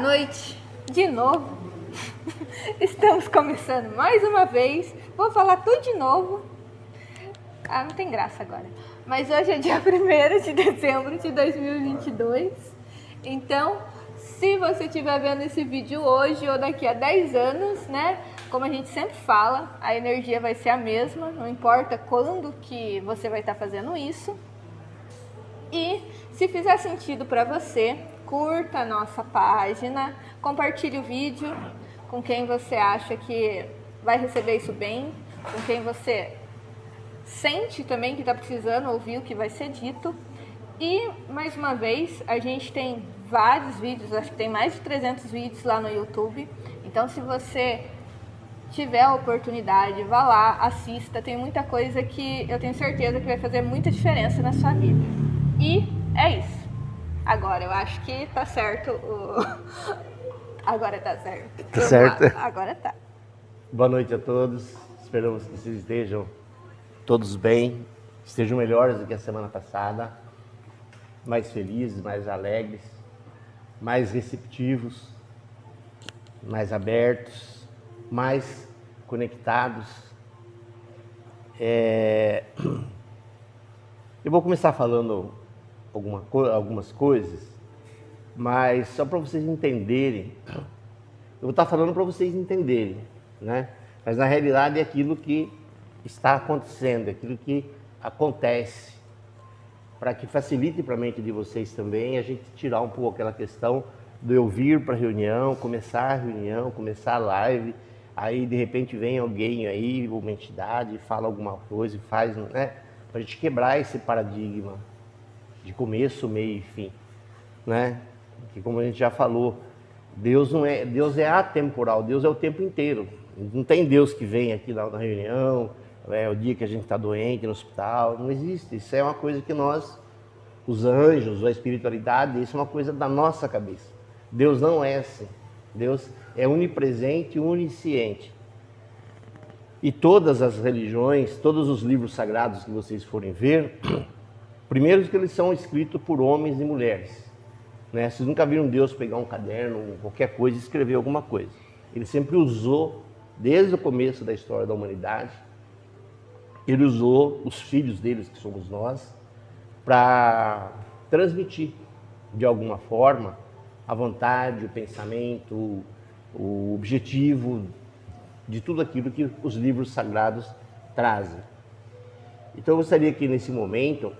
noite, de novo. Estamos começando mais uma vez. Vou falar tudo de novo. Ah, não tem graça agora. Mas hoje é dia 1º de dezembro de 2022. Então, se você estiver vendo esse vídeo hoje ou daqui a 10 anos, né? Como a gente sempre fala, a energia vai ser a mesma. Não importa quando que você vai estar fazendo isso. E se fizer sentido para você, curta a nossa página, compartilhe o vídeo com quem você acha que vai receber isso bem, com quem você sente também que está precisando ouvir o que vai ser dito. E, mais uma vez, a gente tem vários vídeos, acho que tem mais de 300 vídeos lá no YouTube. Então, se você tiver a oportunidade, vá lá, assista. Tem muita coisa que eu tenho certeza que vai fazer muita diferença na sua vida. E é isso. Agora, eu acho que tá certo. Agora tá certo. Tá certo? Agora tá. Boa noite a todos. Esperamos que vocês estejam todos bem, estejam melhores do que a semana passada, mais felizes, mais alegres, mais receptivos, mais abertos, mais conectados. Eu vou começar falando algumas coisas, mas só para vocês entenderem. Eu vou estar falando para vocês entenderem, né? Mas na realidade é aquilo que está acontecendo, é aquilo que acontece, para que facilite para a mente de vocês também a gente tirar um pouco aquela questão de eu vir para a reunião, começar a reunião, começar a live, aí de repente vem alguém aí, uma entidade, fala alguma coisa e faz, né? Para a gente quebrar esse paradigma de começo, meio e fim, né? Que como a gente já falou, Deus é atemporal, Deus é o tempo inteiro. Não tem Deus que vem aqui na reunião, o dia que a gente está doente no hospital, não existe. Isso é uma coisa que nós, os anjos, a espiritualidade, isso é uma coisa da nossa cabeça. Deus não é assim. Deus é onipresente e onisciente. E todas as religiões, todos os livros sagrados que vocês forem ver, primeiro que eles são escritos por homens e mulheres, né? Vocês nunca viram Deus pegar um caderno, qualquer coisa e escrever alguma coisa. Ele sempre usou, desde o começo da história da humanidade, ele usou os filhos deles, que somos nós, para transmitir, de alguma forma, a vontade, o pensamento, o objetivo de tudo aquilo que os livros sagrados trazem. Então eu gostaria que nesse momento,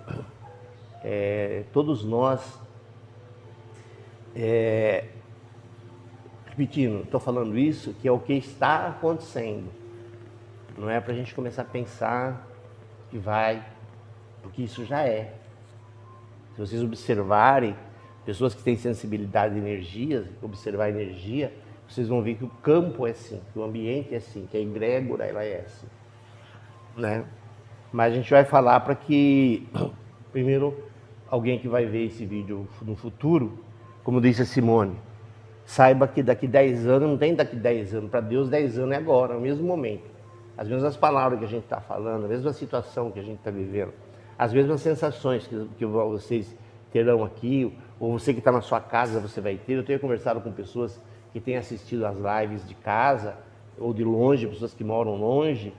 todos nós, repetindo, estou falando isso, que é o que está acontecendo. Não é para a gente começar a pensar que vai, porque isso já é. Se vocês observarem, pessoas que têm sensibilidade de energia, observar a energia, vocês vão ver que o campo é assim, que o ambiente é assim, que a egrégora ela é assim, né? Mas a gente vai falar para que, primeiro, alguém que vai ver esse vídeo no futuro, como disse a Simone, saiba que daqui 10 anos, não tem daqui 10 anos, para Deus 10 anos é agora, no mesmo momento. As mesmas palavras que a gente está falando, a mesma situação que a gente está vivendo, as mesmas sensações que vocês terão aqui, ou você que está na sua casa, você vai ter. Eu tenho conversado com pessoas que têm assistido às lives de casa, ou de longe, pessoas que moram longe,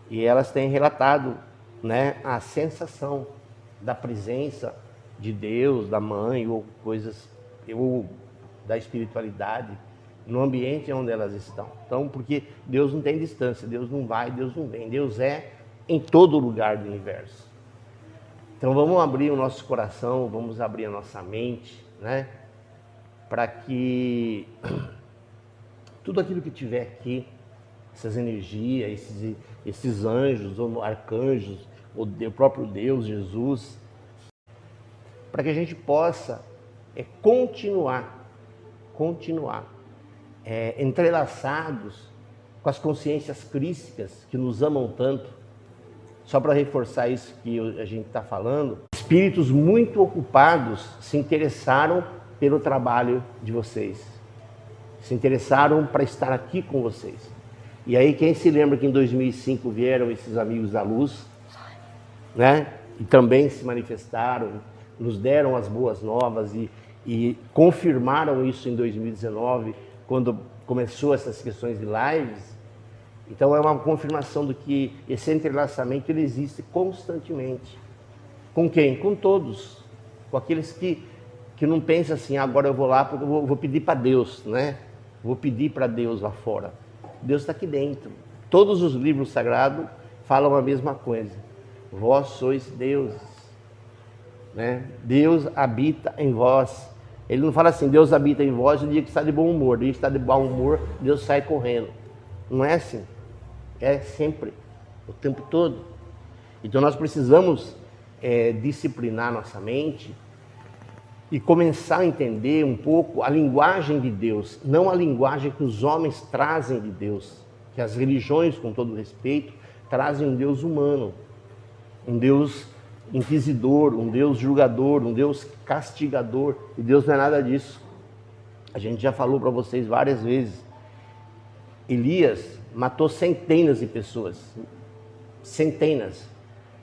e elas têm relatado, né, a sensação da presença de Deus, da mãe, ou coisas, ou da espiritualidade, no ambiente onde elas estão. Então, porque Deus não tem distância, Deus não vai, Deus não vem, Deus é em todo lugar do universo. Então vamos abrir o nosso coração, vamos abrir a nossa mente, né? Para que tudo aquilo que tiver aqui, essas energias, esses anjos, ou arcanjos, ou o próprio Deus, Jesus, para que a gente possa continuar entrelaçados com as consciências crísticas que nos amam tanto. Só para reforçar isso que a gente está falando, espíritos muito ocupados se interessaram pelo trabalho de vocês, se interessaram para estar aqui com vocês. E aí quem se lembra que em 2005 vieram esses amigos da luz, né? E também se manifestaram, nos deram as boas novas e e confirmaram isso em 2019, quando começou essas questões de lives. Então é uma confirmação do que esse entrelaçamento ele existe constantemente. Com quem? Com todos. Com aqueles que não pensam assim, agora eu vou lá porque eu vou pedir para Deus, né? Vou pedir para Deus lá fora. Deus está aqui dentro. Todos os livros sagrados falam a mesma coisa. Vós sois deuses, né? Deus habita em vós. Ele não fala assim, Deus habita em vós no dia que está de bom humor. No dia que está de bom humor, Deus sai correndo. Não é assim. É sempre, o tempo todo. Então nós precisamos disciplinar nossa mente e começar a entender um pouco a linguagem de Deus, não a linguagem que os homens trazem de Deus, que as religiões, com todo respeito, trazem um Deus humano, um Deus inquisidor, um Deus julgador, um Deus castigador, e Deus não é nada disso. A gente já falou para vocês várias vezes, Elias matou centenas de pessoas, centenas.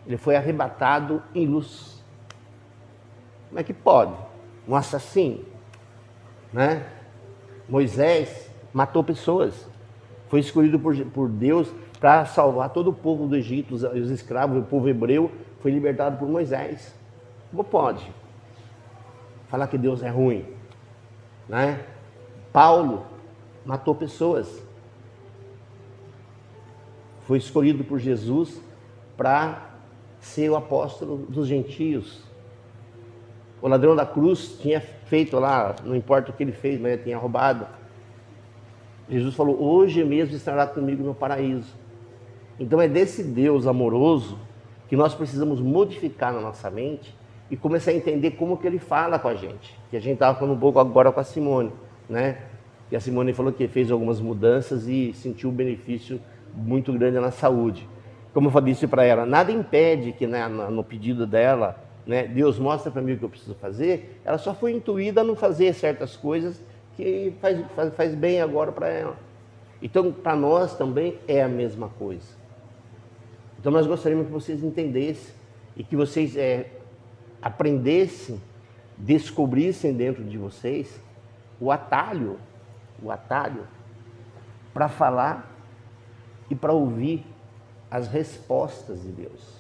Ele foi arrebatado em luz. Como é que pode? Um assassino, né? Moisés matou pessoas. Foi escolhido por Deus para salvar todo o povo do Egito, os escravos, o povo hebreu, foi libertado por Moisés. Como pode? Falar que Deus é ruim, né? Paulo matou pessoas. Foi escolhido por Jesus para ser o apóstolo dos gentios. O ladrão da cruz tinha feito lá, não importa o que ele fez, mas ele tinha roubado. Jesus falou, hoje mesmo estará comigo no paraíso. Então é desse Deus amoroso que nós precisamos modificar na nossa mente e começar a entender como que ele fala com a gente. Que a gente estava falando um pouco agora com a Simone, né? E a Simone falou que fez algumas mudanças e sentiu um benefício muito grande na saúde. Como eu disse para ela, nada impede que, né, no pedido dela, né, Deus mostra para mim o que eu preciso fazer, ela só foi intuída a não fazer certas coisas que faz bem agora para ela. Então, para nós também é a mesma coisa. Então, nós gostaríamos que vocês entendessem e que vocês aprendessem, descobrissem dentro de vocês o atalho para falar e para ouvir as respostas de Deus.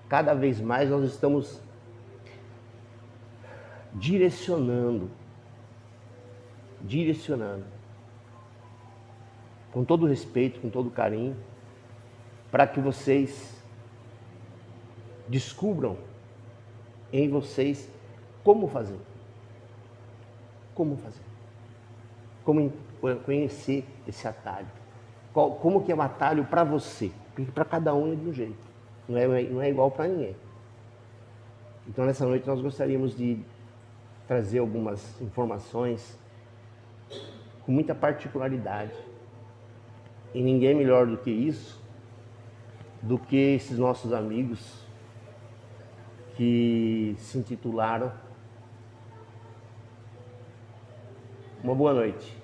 Cada vez mais nós estamos direcionando, com todo respeito, com todo carinho, para que vocês descubram em vocês como fazer. Como conhecer esse atalho. Como que é um atalho para você? Porque para cada um é de um jeito. Não é igual para ninguém. Então nessa noite nós gostaríamos de trazer algumas informações com muita particularidade. E ninguém melhor do que isso, do que esses nossos amigos que se intitularam Uma Boa Noite.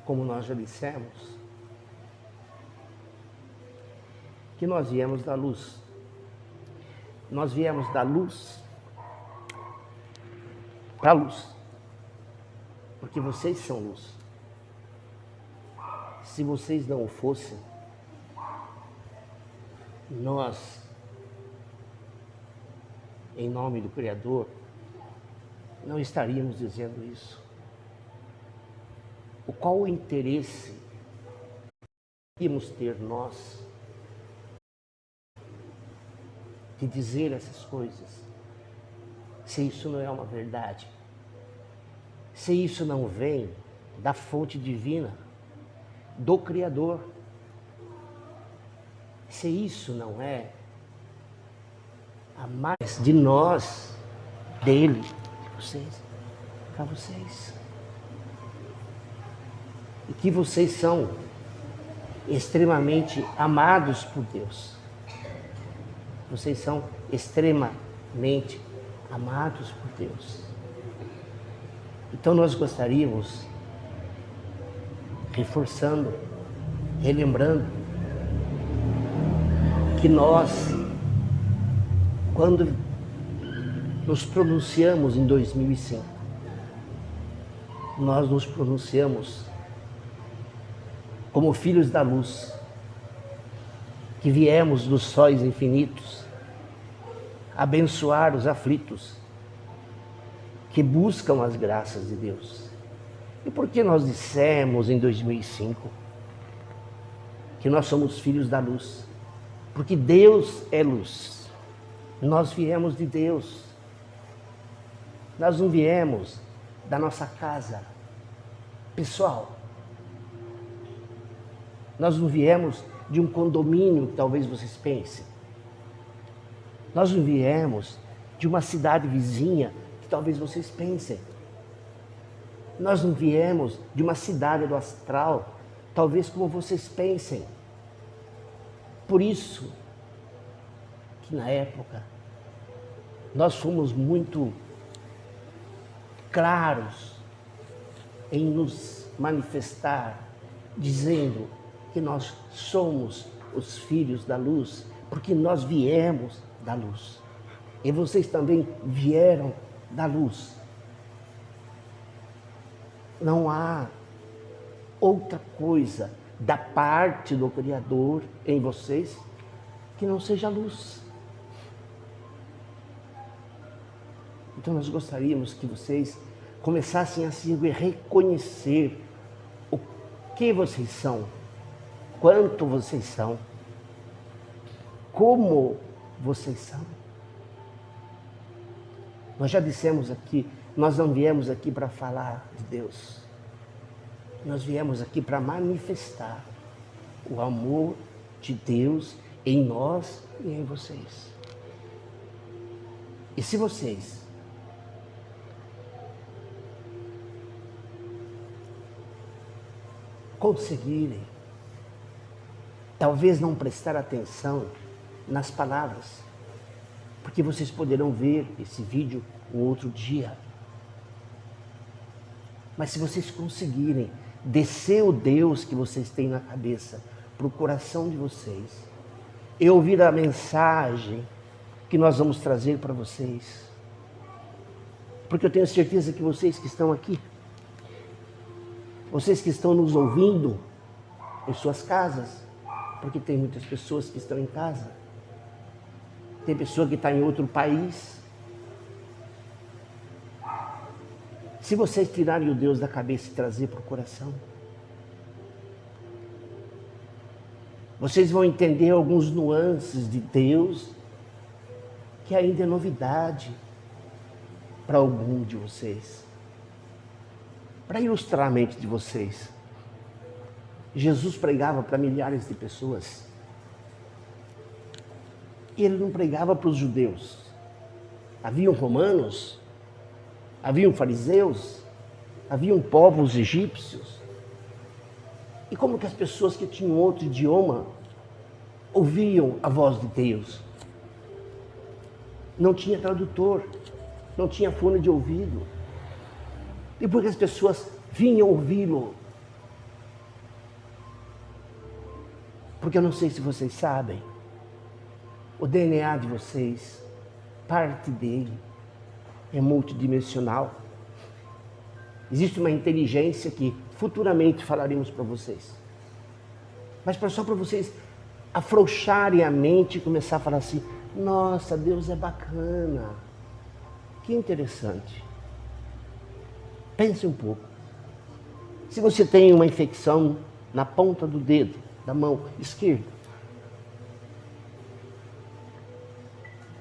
Como nós já dissemos, que nós viemos da luz. Nós viemos da luz para a luz. Porque vocês são luz. Se vocês não o fossem, nós, em nome do Criador, não estaríamos dizendo isso. Qual o interesse que íamos ter nós de dizer essas coisas, se isso não é uma verdade? Se isso não vem da fonte divina, do Criador? Se isso não é a mais de nós, dele, de vocês, para vocês. E que vocês são extremamente amados por Deus. Vocês são extremamente amados por Deus. Então nós gostaríamos, reforçando, relembrando, que nós quando nos pronunciamos em 2005, nós nos pronunciamos como filhos da luz, que viemos dos sóis infinitos, abençoar os aflitos, que buscam as graças de Deus. E por que nós dissemos em 2005 que nós somos filhos da luz? Porque Deus é luz. Nós viemos de Deus. Nós não viemos da nossa casa pessoal. Nós não viemos de um condomínio que talvez vocês pensem. Nós não viemos de uma cidade vizinha que talvez vocês pensem. Nós não viemos de uma cidade do astral, talvez como vocês pensem. Por isso que na época nós fomos muito claros em nos manifestar, dizendo que nós somos os filhos da luz, porque nós viemos da luz. E vocês também vieram da luz. Não há outra coisa da parte do Criador em vocês que não seja luz. Então nós gostaríamos que vocês começassem a se reconhecer o que vocês são, quanto vocês são, como vocês são. Nós já dissemos aqui, nós não viemos aqui para falar de Deus. Nós viemos aqui para manifestar o amor de Deus em nós e em vocês. E se vocês conseguirem, talvez não prestar atenção nas palavras, porque vocês poderão ver esse vídeo um outro dia. Mas se vocês conseguirem descer o Deus que vocês têm na cabeça para o coração de vocês e ouvir a mensagem que nós vamos trazer para vocês, porque eu tenho certeza que vocês que estão aqui, vocês que estão nos ouvindo em suas casas, porque tem muitas pessoas que estão em casa, tem pessoa que está em outro país. Se vocês tirarem o Deus da cabeça e trazer para o coração, vocês vão entender alguns nuances de Deus que ainda é novidade para algum de vocês. Para ilustrar a mente de vocês, Jesus pregava para milhares de pessoas. E ele não pregava para os judeus. Haviam romanos, haviam fariseus, haviam povos egípcios. E como que as pessoas que tinham outro idioma ouviam a voz de Deus? Não tinha tradutor, não tinha fone de ouvido. E por que as pessoas vinham ouvi-lo? Porque eu não sei se vocês sabem, o DNA de vocês, parte dele, é multidimensional. Existe uma inteligência que futuramente falaremos para vocês. Mas só para vocês afrouxarem a mente e começar a falar assim: nossa, Deus é bacana. Que interessante. Pense um pouco. Se você tem uma infecção na ponta do dedo, da mão esquerda,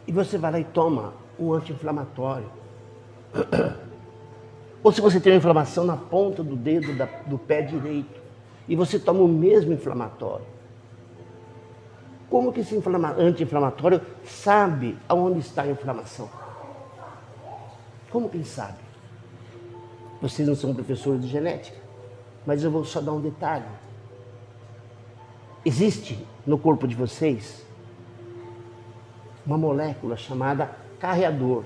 e você vai lá e toma um anti-inflamatório, ou se você tem uma inflamação na ponta do dedo do pé direito, e você toma o mesmo inflamatório, como que esse anti-inflamatório sabe aonde está a inflamação? Como que ele sabe? Vocês não são professores de genética, mas eu vou só dar um detalhe. Existe no corpo de vocês uma molécula chamada carreador.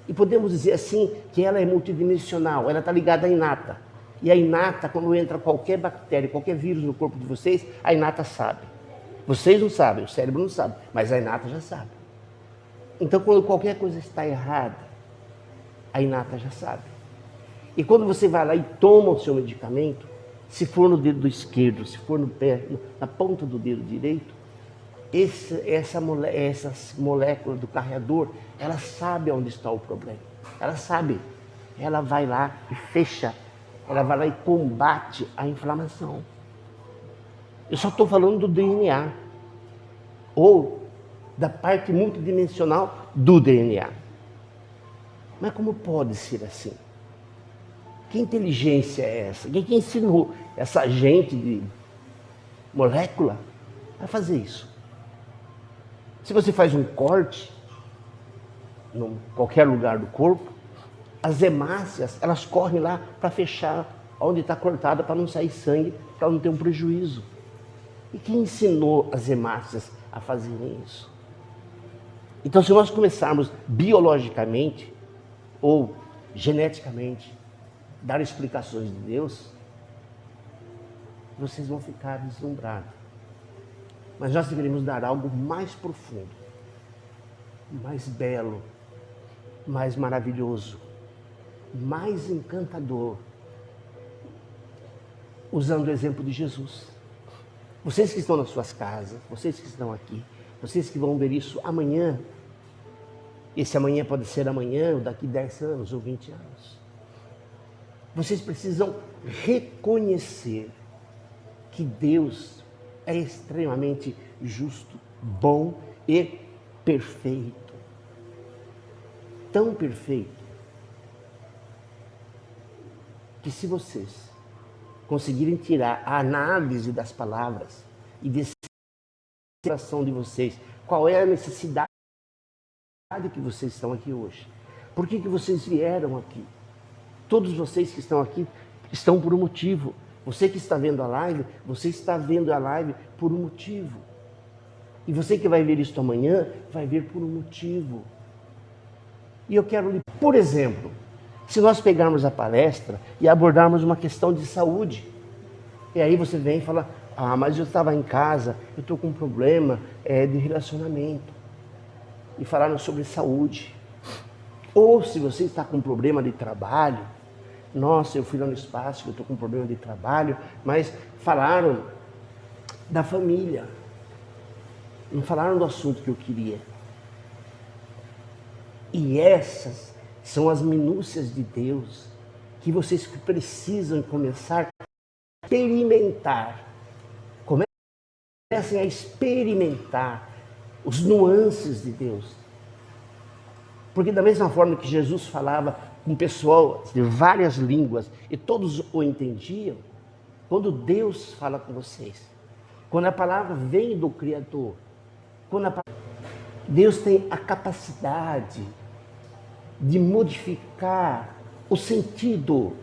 E podemos dizer assim que ela é multidimensional, ela está ligada à inata. E a inata, quando entra qualquer bactéria, qualquer vírus no corpo de vocês, a inata sabe. Vocês não sabem, o cérebro não sabe, mas a inata já sabe. Então, quando qualquer coisa está errada, a Inata já sabe. E quando você vai lá e toma o seu medicamento, se for no dedo esquerdo, se for no pé, na ponta do dedo direito, essas moléculas do carreador, ela sabe onde está o problema. Ela sabe. Ela vai lá e fecha. Ela vai lá e combate a inflamação. Eu só estou falando do DNA. Ou da parte multidimensional do DNA. Mas como pode ser assim? Que inteligência é essa? Quem ensinou essa gente de molécula a fazer isso? Se você faz um corte em qualquer lugar do corpo, as hemácias, elas correm lá para fechar onde está cortada, para não sair sangue, para não ter um prejuízo. E quem ensinou as hemácias a fazerem isso? Então, se nós começarmos biologicamente ou geneticamente dar explicações de Deus, vocês vão ficar deslumbrados. Mas nós deveríamos dar algo mais profundo, mais belo, mais maravilhoso, mais encantador, usando o exemplo de Jesus. Vocês que estão nas suas casas, vocês que estão aqui, vocês que vão ver isso amanhã, esse amanhã pode ser amanhã, ou daqui 10 anos, ou 20 anos. Vocês precisam reconhecer que Deus é extremamente justo, bom e perfeito. Tão perfeito que se vocês conseguirem tirar a análise das palavras e desse coração de vocês, qual é a necessidade que vocês estão aqui hoje? Por que vocês vieram aqui? Todos vocês que estão aqui estão por um motivo. Você que está vendo a live, você está vendo a live por um motivo. E você que vai ver isso amanhã, vai ver por um motivo. E eu quero, por exemplo, se nós pegarmos a palestra e abordarmos uma questão de saúde, e aí você vem e fala, mas eu estava em casa, eu estou com um problema de relacionamento. E falaram sobre saúde. Ou se você está com um problema de trabalho, nossa, eu fui lá no espaço, eu estou com um problema de trabalho, mas falaram da família. Não falaram do assunto que eu queria. E essas são as minúcias de Deus que vocês precisam começar a experimentar. Comecem a experimentar os nuances de Deus. Porque da mesma forma que Jesus falava com pessoal de várias línguas e todos o entendiam, quando Deus fala com vocês, quando a palavra vem do Criador, Deus tem a capacidade de modificar o sentido.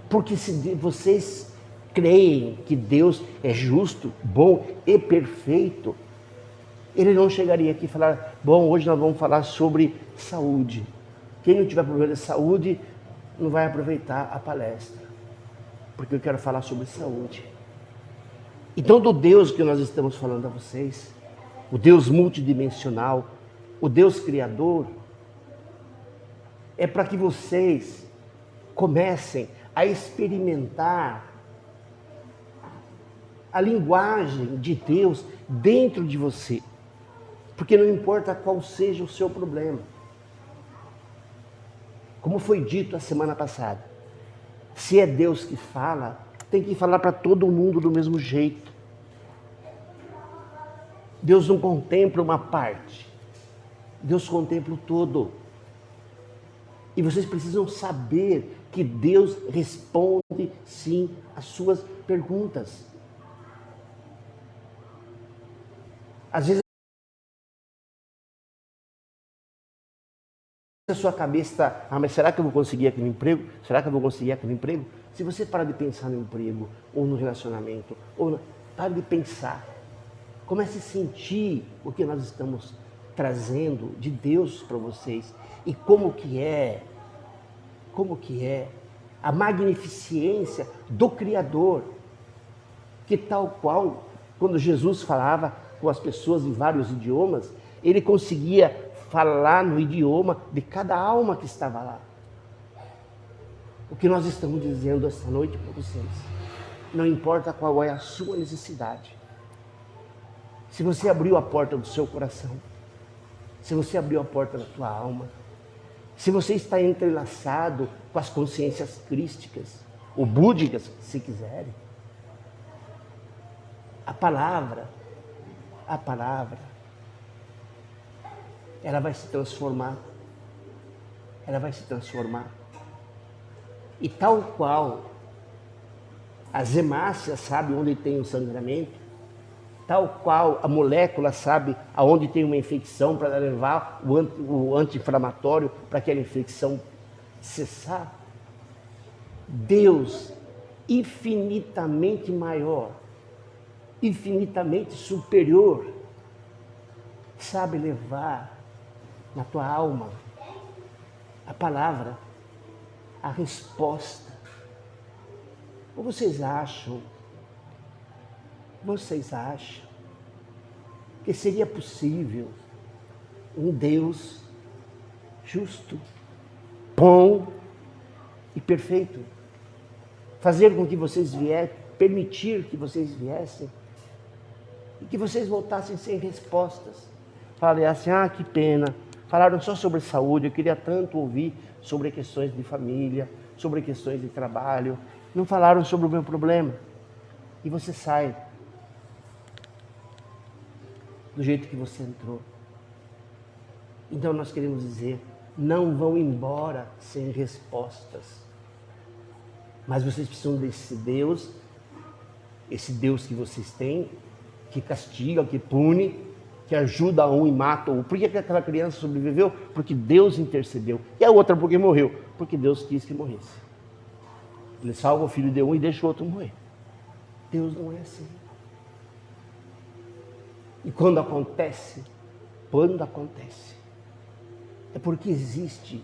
Porque se vocês creem que Deus é justo, bom e perfeito, Ele não chegaria aqui e falar, bom, hoje nós vamos falar sobre saúde. Quem não tiver problema de saúde, não vai aproveitar a palestra. Porque eu quero falar sobre saúde. Então, do Deus que nós estamos falando a vocês, o Deus multidimensional, o Deus Criador, é para que vocês comecem a experimentar a linguagem de Deus dentro de você. Porque não importa qual seja o seu problema. Como foi dito a semana passada, se é Deus que fala, tem que falar para todo mundo do mesmo jeito. Deus não contempla uma parte, Deus contempla o todo. E vocês precisam saber que Deus responde sim às suas perguntas. Às vezes a sua cabeça está, mas será que eu vou conseguir aquele emprego? Será que eu vou conseguir aquele emprego? Se você parar de pensar no emprego, ou no relacionamento, pare de pensar. Comece a sentir o que nós estamos trazendo de Deus para vocês. E como que é a magnificência do Criador. Que tal qual, quando Jesus falava com as pessoas em vários idiomas, Ele conseguia falar no idioma de cada alma que estava lá. O que nós estamos dizendo esta noite para vocês, não importa qual é a sua necessidade. Se você abriu a porta do seu coração, se você abriu a porta da tua alma, se você está entrelaçado com as consciências crísticas, ou búdicas, se quiserem, a palavra, ela vai se transformar. Ela vai se transformar. E tal qual as hemácias sabem onde tem o sangramento, tal qual a molécula sabe aonde tem uma infecção para levar o anti-inflamatório para aquela infecção cessar. Deus, infinitamente maior, infinitamente superior, sabe levar na tua alma a palavra, a resposta. Ou vocês acham que seria possível um Deus justo, bom e perfeito fazer com que vocês viessem, permitir que vocês viessem e que vocês voltassem sem respostas? Falei assim, que pena, falaram só sobre saúde, eu queria tanto ouvir sobre questões de família, sobre questões de trabalho, não falaram sobre o meu problema. E você sai do jeito que você entrou. Então nós queremos dizer, não vão embora sem respostas. Mas vocês precisam desse Deus, esse Deus que vocês têm, que castiga, que pune, que ajuda um e mata o. Por que aquela criança sobreviveu? Porque Deus intercedeu. E a outra porque morreu? Porque Deus quis que morresse. Ele salva o filho de um e deixa o outro morrer. Deus não é assim. E quando acontece, é porque existe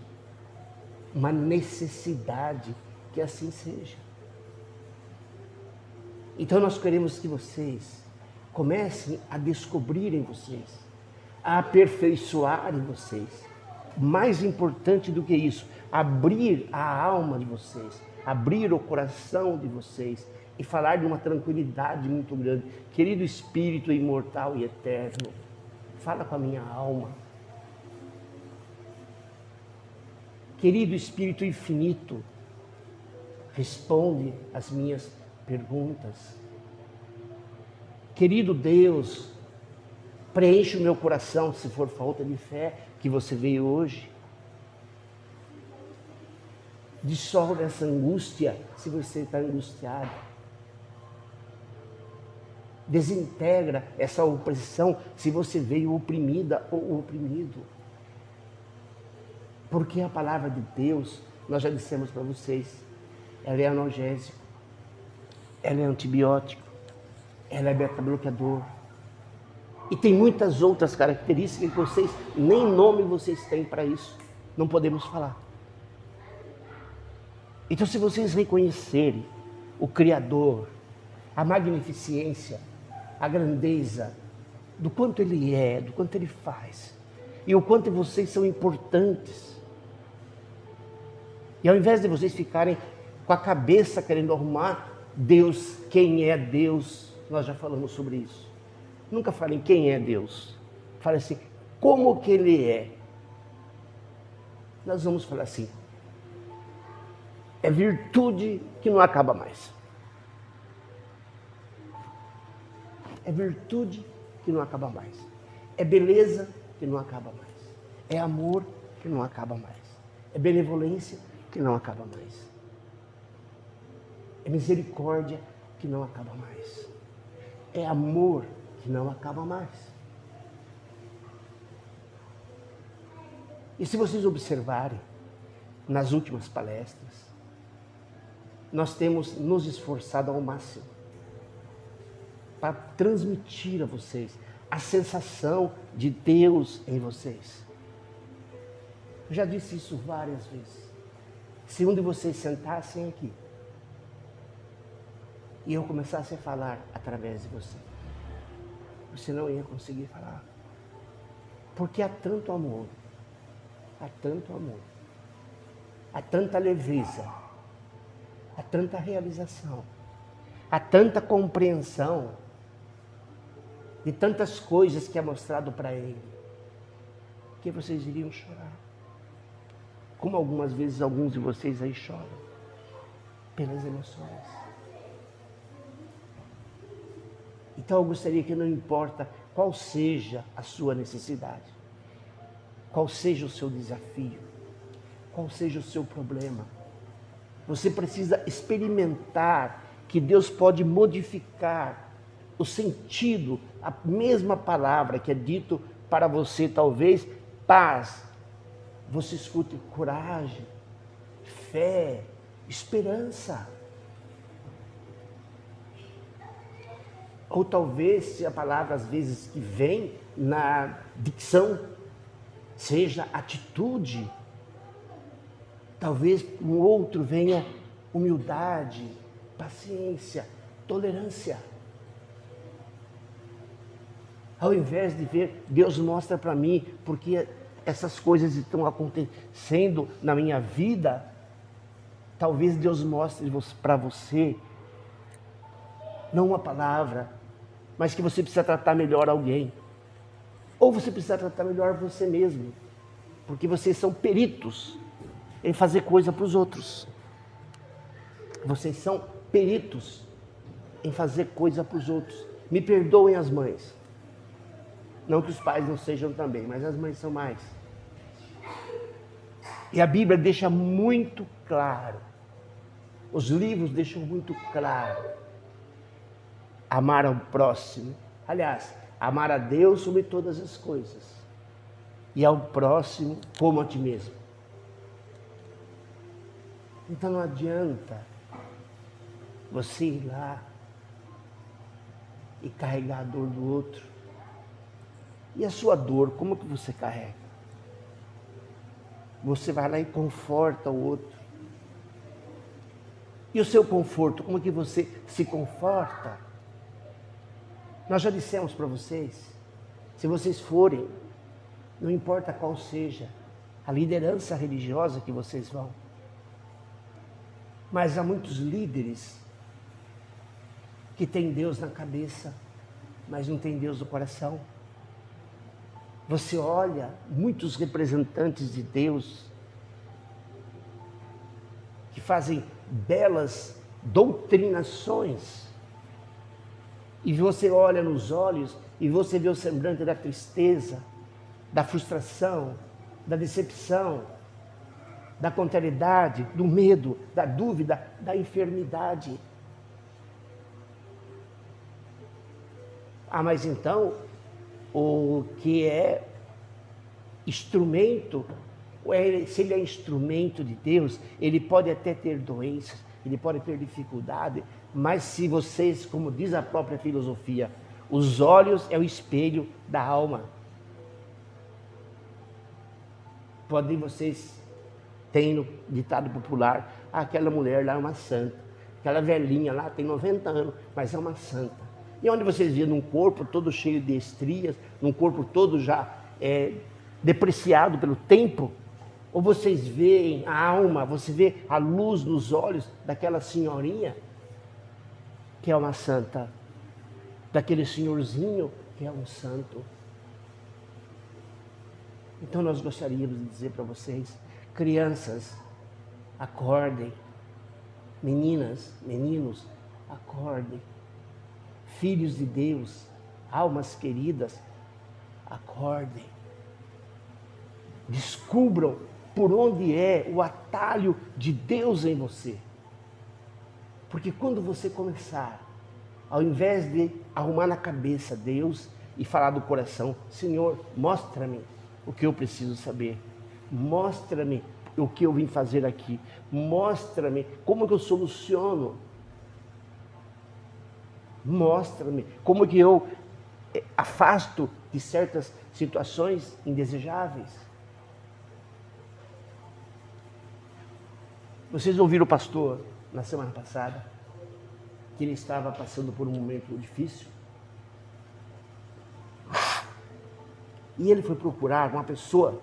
uma necessidade que assim seja. Então nós queremos que vocês comecem a descobrir em vocês, a aperfeiçoar em vocês. Mais importante do que isso, abrir a alma de vocês, abrir o coração de vocês e falar de uma tranquilidade muito grande. Querido Espírito imortal e eterno, fala com a minha alma. Querido Espírito infinito, responde as minhas perguntas. Querido Deus, preenche o meu coração, se for falta de fé que você veio hoje. Dissolve essa angústia, se você está angustiado. Desintegra essa opressão, se você veio oprimida ou oprimido. Porque a palavra de Deus, nós já dissemos para vocês, ela é analgésico, ela é antibiótico, ela é beta-bloqueador. E tem muitas outras características que vocês, nem nome vocês têm para isso. Não podemos falar. Então, se vocês reconhecerem o Criador, a magnificência, a grandeza, do quanto Ele é, do quanto Ele faz, e o quanto vocês são importantes, e ao invés de vocês ficarem com a cabeça querendo arrumar Deus, quem é Deus, nós já falamos sobre isso. Nunca falem quem é Deus. Fale assim, como que Ele é. Nós vamos falar assim, é virtude que não acaba mais. É virtude que não acaba mais. É beleza que não acaba mais. É amor que não acaba mais. É benevolência que não acaba mais. É misericórdia que não acaba mais. É amor que não acaba mais. E se vocês observarem, nas últimas palestras, nós temos nos esforçado ao máximo para transmitir a vocês a sensação de Deus em vocês. Eu já disse isso várias vezes. Se um de vocês sentassem aqui e eu começasse a falar através de você, você não ia conseguir falar. Porque há tanto amor, há tanto amor, há tanta leveza, há tanta realização, há tanta compreensão de tantas coisas que é mostrado para ele, que vocês iriam chorar. Como algumas vezes alguns de vocês aí choram, pelas emoções. Então eu gostaria que, não importa qual seja a sua necessidade, qual seja o seu desafio, qual seja o seu problema, você precisa experimentar que Deus pode modificar o sentido, a mesma palavra que é dito para você, talvez, paz. Você escute coragem, fé, esperança. Ou talvez, se a palavra às vezes que vem na dicção seja atitude, talvez um outro venha humildade, paciência, tolerância. Ao invés de ver, Deus mostra para mim porque essas coisas estão acontecendo na minha vida, talvez Deus mostre para você, não uma palavra, mas que você precisa tratar melhor alguém. Ou você precisa tratar melhor você mesmo, porque vocês são peritos em fazer coisa para os outros. Vocês são peritos em fazer coisa para os outros. Me perdoem as mães. Não que os pais não sejam também, mas as mães são mais. E a Bíblia deixa muito claro, os livros deixam muito claro, amar ao próximo. Aliás, amar a Deus sobre todas as coisas. E ao próximo como a ti mesmo. Então não adianta você ir lá e carregar a dor do outro. E a sua dor, como que você carrega? Você vai lá e conforta o outro. E o seu conforto, como que você se conforta? Nós já dissemos para vocês, se vocês forem, não importa qual seja a liderança religiosa que vocês vão, mas há muitos líderes que têm Deus na cabeça, mas não têm Deus no coração. Você olha muitos representantes de Deus que fazem belas doutrinações e você olha nos olhos e você vê o semblante da tristeza, da frustração, da decepção, da contrariedade, do medo, da dúvida, da enfermidade. Ah, mas então o que é instrumento, se ele é instrumento de Deus, ele pode até ter doenças, ele pode ter dificuldade, mas se vocês, como diz a própria filosofia, os olhos é o espelho da alma. Podem vocês terem no ditado popular, aquela mulher lá é uma santa, aquela velhinha lá tem 90 anos, mas é uma santa. E onde vocês viram um corpo todo cheio de estrias, um corpo todo já depreciado pelo tempo, ou vocês veem a alma, você vê a luz nos olhos daquela senhorinha, que é uma santa, daquele senhorzinho, que é um santo. Então nós gostaríamos de dizer para vocês, crianças, acordem, meninas, meninos, acordem. Filhos de Deus, almas queridas, acordem. Descubram por onde é o atalho de Deus em você. Porque quando você começar, ao invés de arrumar na cabeça Deus e falar do coração, Senhor, mostra-me o que eu preciso saber. Mostra-me o que eu vim fazer aqui. Mostra-me como que eu soluciono. Mostra-me como que eu afasto de certas situações indesejáveis. Vocês ouviram o pastor na semana passada, que ele estava passando por um momento difícil? E ele foi procurar uma pessoa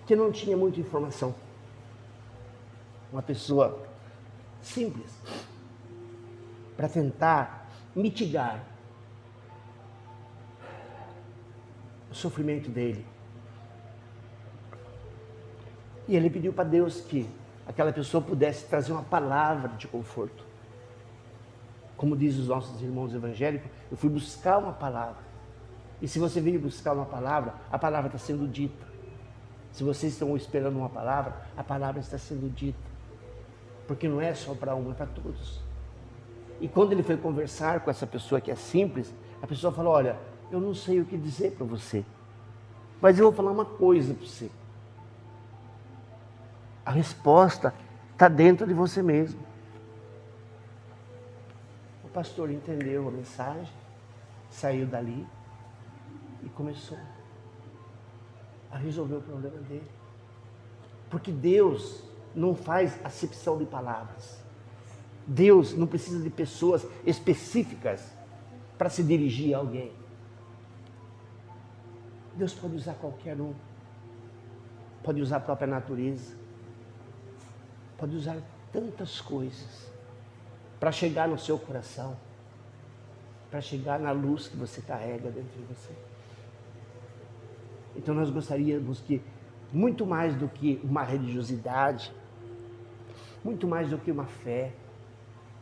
que não tinha muita informação. Uma pessoa simples, para tentar mitigar o sofrimento dele. E ele pediu para Deus que aquela pessoa pudesse trazer uma palavra de conforto. Como diz os nossos irmãos evangélicos, eu fui buscar uma palavra. E se você veio buscar uma palavra, a palavra está sendo dita. Se vocês estão esperando uma palavra, a palavra está sendo dita. Porque não é só para um, é para todos. E quando ele foi conversar com essa pessoa que é simples, a pessoa falou, olha, eu não sei o que dizer para você, mas eu vou falar uma coisa para você. A resposta está dentro de você mesmo. O pastor entendeu a mensagem, saiu dali e começou a resolver o problema dele. Porque Deus não faz acepção de palavras. Deus não precisa de pessoas específicas para se dirigir a alguém. Deus pode usar qualquer um. Pode usar a própria natureza. Pode usar tantas coisas para chegar no seu coração, para chegar na luz que você carrega dentro de você. Então nós gostaríamos que, muito mais do que uma religiosidade, muito mais do que uma fé,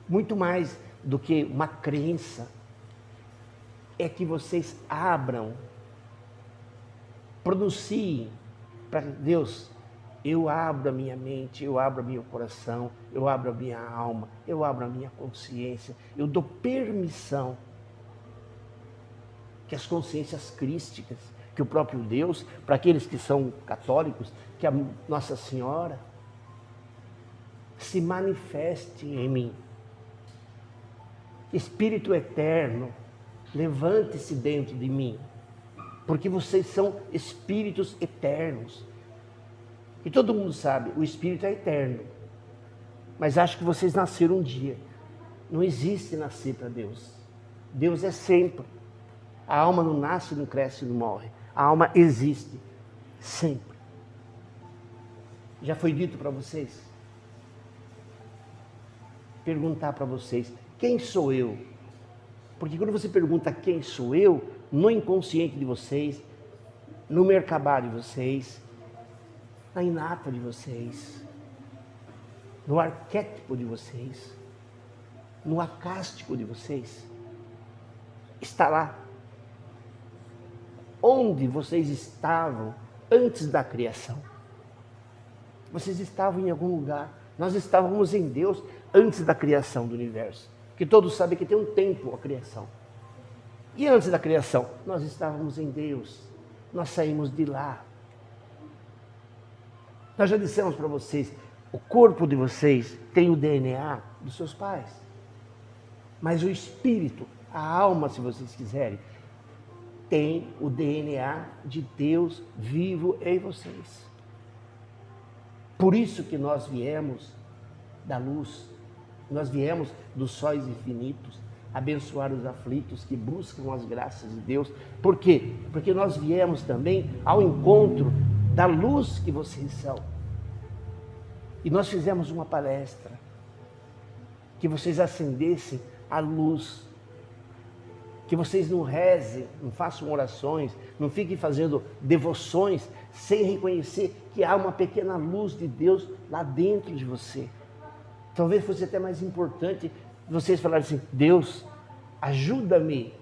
muito mais do que uma crença, é que vocês abram, pronunciem para Deus. Eu abro a minha mente, eu abro o meu coração, eu abro a minha alma, eu abro a minha consciência, eu dou permissão que as consciências crísticas, que o próprio Deus, para aqueles que são católicos, que a Nossa Senhora se manifeste em mim. Espírito eterno, levante-se dentro de mim, porque vocês são espíritos eternos. E todo mundo sabe, o Espírito é eterno. Mas acho que vocês nasceram um dia. Não existe nascer para Deus. Deus é sempre. A alma não nasce, não cresce, não morre. A alma existe sempre. Já foi dito para vocês? Perguntar para vocês, quem sou eu? Porque quando você pergunta quem sou eu, no inconsciente de vocês, no mercabá de vocês, na inata de vocês, no arquétipo de vocês, no acástico de vocês, está lá. Onde vocês estavam antes da criação? Vocês estavam em algum lugar. Nós estávamos em Deus antes da criação do universo. Que todos sabem que tem um tempo a criação. E antes da criação, nós estávamos em Deus. Nós saímos de lá. Nós já dissemos para vocês, o corpo de vocês tem o DNA dos seus pais. Mas o espírito, a alma, se vocês quiserem, tem o DNA de Deus vivo em vocês. Por isso que nós viemos da luz, nós viemos dos sóis infinitos, abençoar os aflitos que buscam as graças de Deus. Por quê? Porque nós viemos também ao encontro da luz que vocês são. E nós fizemos uma palestra, que vocês acendessem a luz, que vocês não rezem, não façam orações, não fiquem fazendo devoções, sem reconhecer que há uma pequena luz de Deus lá dentro de você. Talvez fosse até mais importante vocês falarem assim, Deus, ajuda-me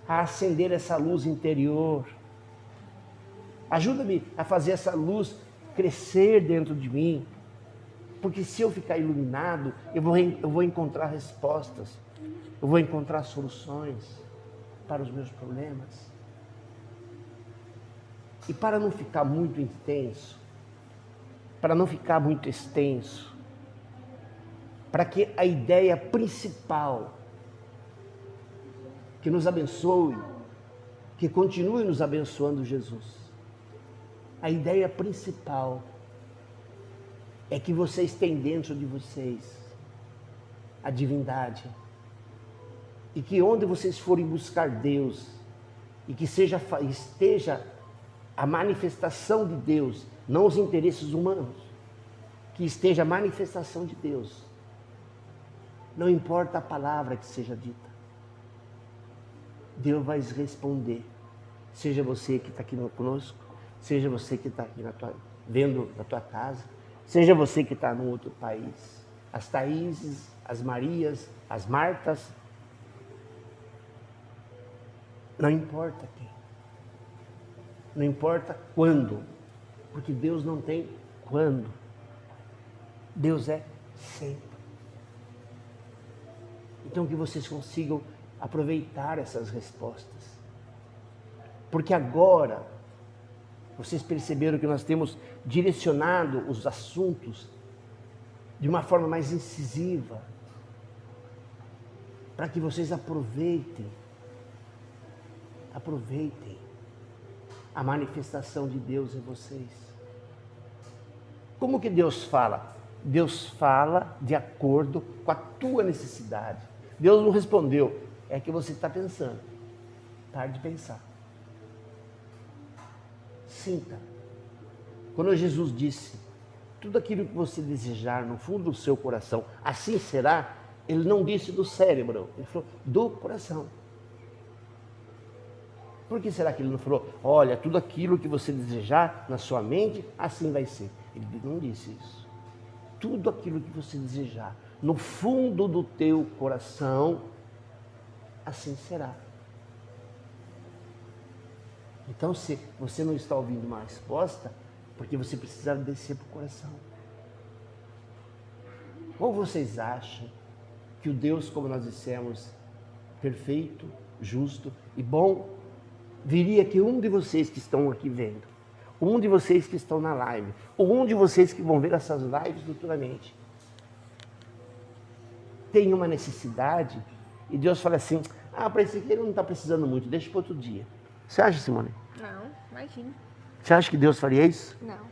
a acender essa luz interior. Ajuda-me a fazer essa luz crescer dentro de mim. Porque se eu ficar iluminado, eu vou encontrar respostas. Eu vou encontrar soluções para os meus problemas. E para não ficar muito intenso, para não ficar muito extenso, para que a ideia principal que nos abençoe, que continue nos abençoando Jesus, a ideia principal é que vocês têm dentro de vocês a divindade. E que onde vocês forem buscar Deus, e que esteja a manifestação de Deus, não os interesses humanos, que esteja a manifestação de Deus. Não importa a palavra que seja dita, Deus vai responder. Seja você que está aqui conosco, seja você que está aqui vendo na tua casa, seja você que está num outro país. As Thaíses, as Marias, as Martas, não importa quem, não importa quando, porque Deus não tem quando, Deus é sempre. Então que vocês consigam aproveitar essas respostas, porque agora vocês perceberam que nós temos direcionado os assuntos de uma forma mais incisiva, para que vocês aproveitem a manifestação de Deus em vocês. Como que Deus fala? Deus fala de acordo com a tua necessidade. Deus não respondeu, é que você está pensando. Pare de pensar. Sinta. Quando Jesus disse, tudo aquilo que você desejar no fundo do seu coração, assim será, ele não disse do cérebro, ele falou do coração. Por que será que ele não falou, olha, tudo aquilo que você desejar na sua mente, assim vai ser? Ele não disse isso. Tudo aquilo que você desejar no fundo do teu coração, assim será. Então, se você não está ouvindo uma resposta, porque você precisa descer para o coração. Ou vocês acham que o Deus, como nós dissemos, perfeito, justo e bom, viria que um de vocês que estão aqui vendo, um de vocês que estão na live, ou um de vocês que vão ver essas lives futuramente, tem uma necessidade e Deus fala assim, para esse aqui ele não está precisando muito, deixa para outro dia. Você acha, Simone? Não, imagina. Você acha que Deus faria isso? Não.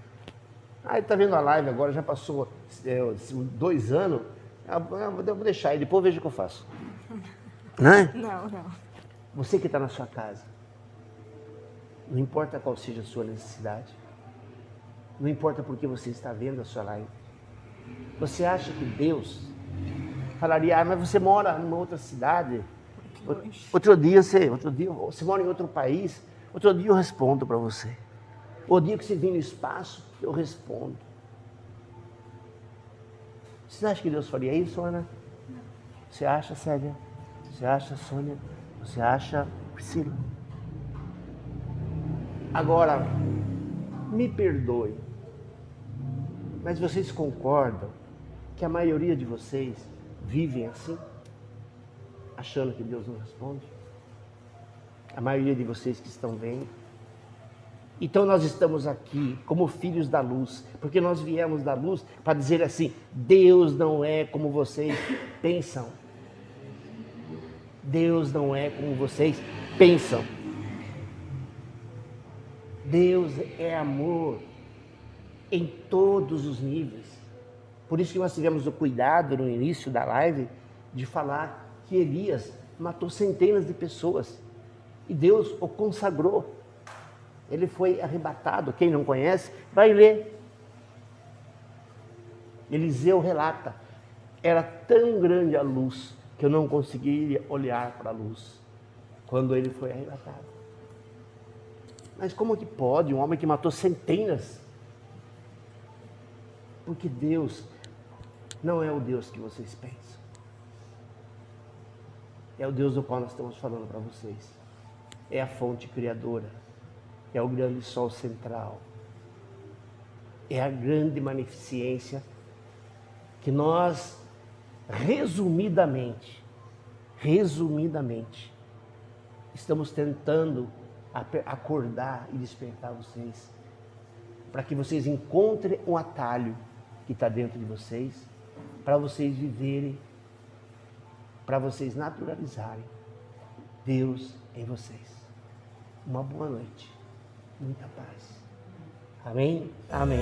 Ele está vendo a live agora, já passou 2 anos, eu vou deixar aí, depois eu vejo o que eu faço. Né? Não. Você que está na sua casa, não importa qual seja a sua necessidade, não importa porque você está vendo a sua live, você acha que Deus falaria, mas você mora numa outra cidade, outro dia você mora em outro país, outro dia eu respondo para você. O dia que você vir no espaço, eu respondo. Você acha que Deus faria isso, Ana? Não. Você acha, Célia? Você acha, Sônia? Você acha, Priscila? Agora, me perdoe, mas vocês concordam que a maioria de vocês vivem assim? Achando que Deus não responde? A maioria de vocês que estão vendo? Então nós estamos aqui como filhos da luz, porque nós viemos da luz para dizer assim, Deus não é como vocês pensam. Deus não é como vocês pensam. Deus é amor em todos os níveis. Por isso que nós tivemos o cuidado no início da live de falar que Elias matou centenas de pessoas e Deus o consagrou. Ele foi arrebatado. Quem não conhece, vai ler. Eliseu relata, era tão grande a luz que eu não conseguia olhar para a luz quando ele foi arrebatado. Mas como que pode um homem que matou centenas? Porque Deus não é o Deus que vocês pensam. É o Deus do qual nós estamos falando para vocês. É a fonte criadora. É o grande sol central. É a grande magnificência que nós, resumidamente, estamos tentando acordar e despertar vocês, para que vocês encontrem um atalho que está dentro de vocês, para vocês viverem, para vocês naturalizarem Deus em vocês. Uma boa noite, muita paz. Amém? Amém.